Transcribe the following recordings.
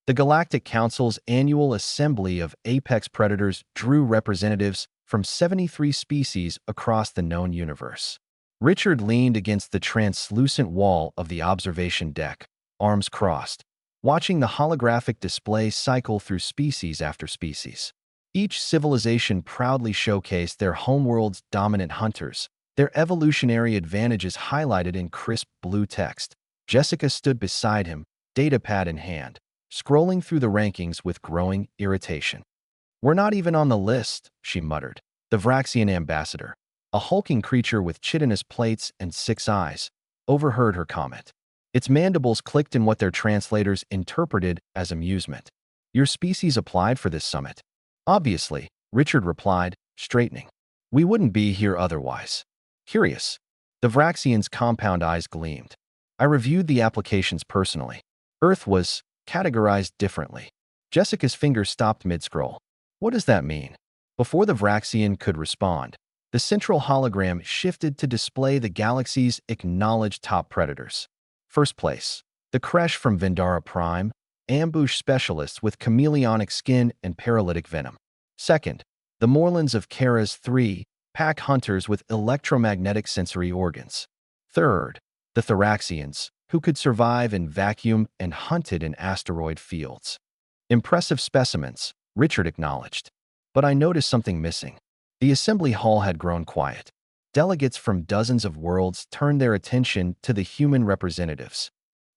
The Galactic Council's annual assembly of apex predators drew representatives from 73 species across the known universe. Richard leaned against the translucent wall of the observation deck, arms crossed, watching the holographic display cycle through species after species. Each civilization proudly showcased their homeworld's dominant hunters, their evolutionary advantages highlighted in crisp blue text. Jessica stood beside him, datapad in hand, scrolling through the rankings with growing irritation. "We're not even on the list," she muttered. The Vraxian ambassador, a hulking creature with chitinous plates and 6 eyes, overheard her comment. Its mandibles clicked in what their translators interpreted as amusement. "Your species applied for this summit." "Obviously," Richard replied, straightening. "We wouldn't be here otherwise." "Curious." The Vraxian's compound eyes gleamed. "I reviewed the applications personally. Earth was categorized differently." Jessica's finger stopped mid-scroll. "What does that mean?" Before the Vraxian could respond, the central hologram shifted to display the galaxy's acknowledged top predators. First place, the Kresh from Vendara Prime, ambush specialists with chameleonic skin and paralytic venom. Second, the Moorlands of Kara's 3, pack hunters with electromagnetic sensory organs. Third, the Thoraxians, who could survive in vacuum and hunted in asteroid fields. "Impressive specimens," Richard acknowledged. "But I noticed something missing." The assembly hall had grown quiet. Delegates from dozens of worlds turned their attention to the human representatives.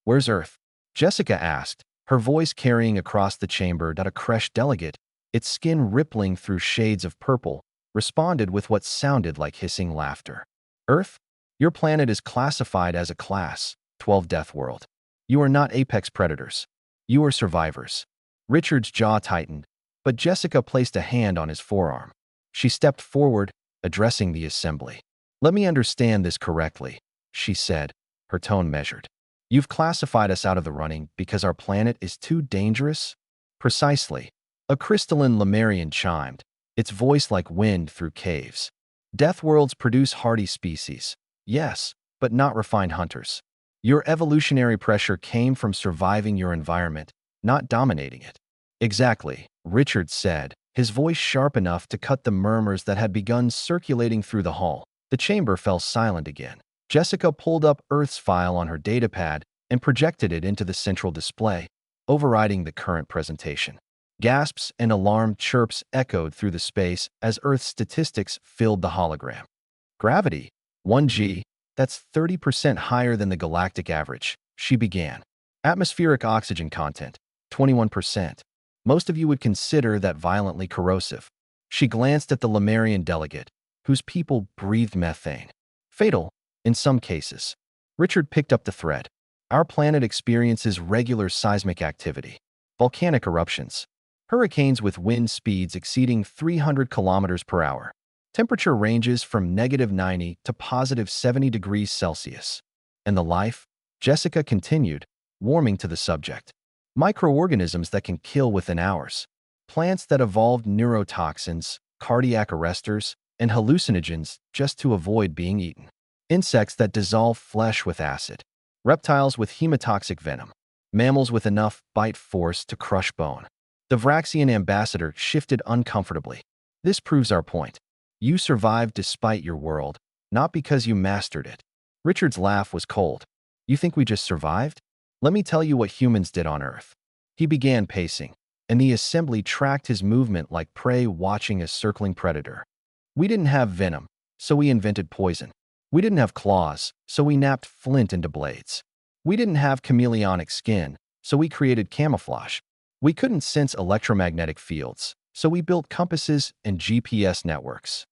"Where's Earth?" Jessica asked, her voice carrying across the chamber. A Kresh delegate, its skin rippling through shades of purple, responded with what sounded like hissing laughter. "Earth? Your planet is classified as a Class 12 Death World. You are not apex predators. You are survivors." Richard's jaw tightened, but Jessica placed a hand on his forearm. She stepped forward, addressing the assembly. "Let me understand this correctly," she said, her tone measured. "You've classified us out of the running because our planet is too dangerous?" "Precisely." A crystalline Lemurian chimed, its voice like wind through caves. "Death worlds produce hardy species, yes, but not refined hunters. Your evolutionary pressure came from surviving your environment, not dominating it." "Exactly," Richard said, his voice sharp enough to cut the murmurs that had begun circulating through the hall. The chamber fell silent again. Jessica pulled up Earth's file on her datapad and projected it into the central display, overriding the current presentation. Gasps and alarmed chirps echoed through the space as Earth's statistics filled the hologram. "Gravity, 1G, that's 30% higher than the galactic average," she began. "Atmospheric oxygen content, 21%. Most of you would consider that violently corrosive." She glanced at the Lemurian delegate, whose people breathed methane. "Fatal, in some cases." Richard picked up the thread. "Our planet experiences regular seismic activity, volcanic eruptions, hurricanes with wind speeds exceeding 300 kilometers per hour. Temperature ranges from -90 to +70 degrees Celsius. And the life?" Jessica continued, warming to the subject. "Microorganisms that can kill within hours. Plants that evolved neurotoxins, cardiac arresters, and hallucinogens just to avoid being eaten. Insects that dissolve flesh with acid. Reptiles with hemotoxic venom. Mammals with enough bite force to crush bone." The Vraxian ambassador shifted uncomfortably. "This proves our point. You survived despite your world, not because you mastered it." Richard's laugh was cold. "You think we just survived? Let me tell you what humans did on Earth." He began pacing, and the assembly tracked his movement like prey watching a circling predator. "We didn't have venom, so we invented poison. We didn't have claws, so we napped flint into blades. We didn't have chameleonic skin, so we created camouflage. We couldn't sense electromagnetic fields, so we built compasses and GPS networks."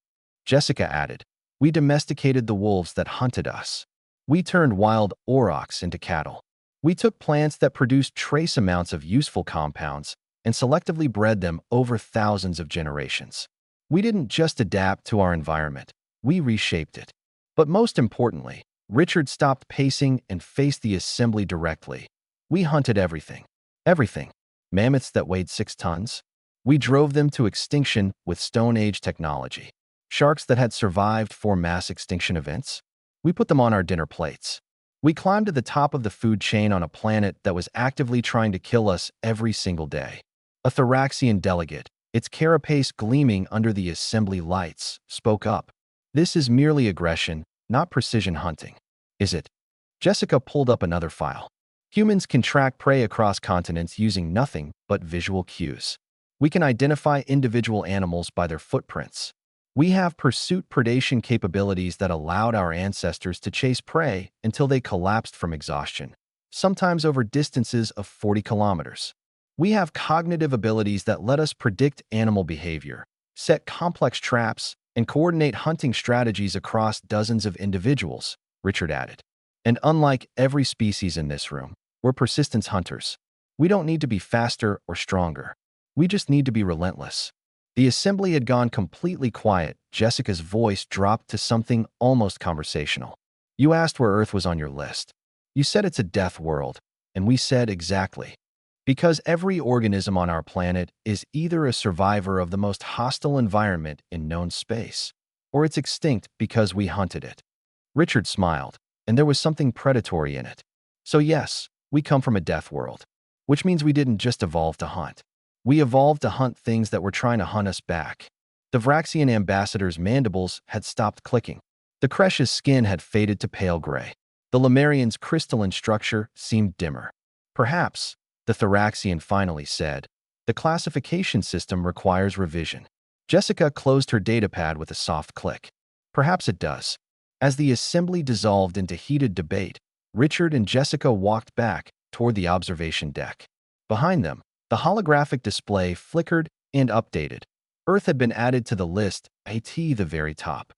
Jessica added, "We domesticated the wolves that hunted us. We turned wild aurochs into cattle. We took plants that produced trace amounts of useful compounds and selectively bred them over thousands of generations. We didn't just adapt to our environment, we reshaped it." But most importantly, Richard stopped pacing and faced the assembly directly. "We hunted everything. Everything. Mammoths that weighed 6 tons. We drove them to extinction with Stone Age technology. Sharks that had survived 4 mass extinction events. We put them on our dinner plates. We climbed to the top of the food chain on a planet that was actively trying to kill us every single day. A Thoraxian delegate, its carapace gleaming under the assembly lights, spoke up. This is merely aggression, not precision hunting. Is it? Jessica pulled up another file. Humans can track prey across continents using nothing but visual cues. We can identify individual animals by their footprints. We have pursuit predation capabilities that allowed our ancestors to chase prey until they collapsed from exhaustion, sometimes over distances of 40 kilometers. We have cognitive abilities that let us predict animal behavior, set complex traps, and coordinate hunting strategies across dozens of individuals, Richard added. And unlike every species in this room, we're persistence hunters. We don't need to be faster or stronger. We just need to be relentless. The assembly had gone completely quiet. Jessica's voice dropped to something almost conversational. You asked where Earth was on your list. You said it's a death world, and we said exactly. Because every organism on our planet is either a survivor of the most hostile environment in known space, or it's extinct because we hunted it. Richard smiled, and there was something predatory in it. So yes, we come from a death world, which means we didn't just evolve to hunt. We evolved to hunt things that were trying to hunt us back. The Vraxian ambassador's mandibles had stopped clicking. The Kresh's skin had faded to pale gray. The Lemurian's crystalline structure seemed dimmer. Perhaps, the Thoraxian finally said, the classification system requires revision. Jessica closed her datapad with a soft click. Perhaps it does. As the assembly dissolved into heated debate, Richard and Jessica walked back toward the observation deck. Behind them, the holographic display flickered and updated. Earth had been added to the list, at the very top.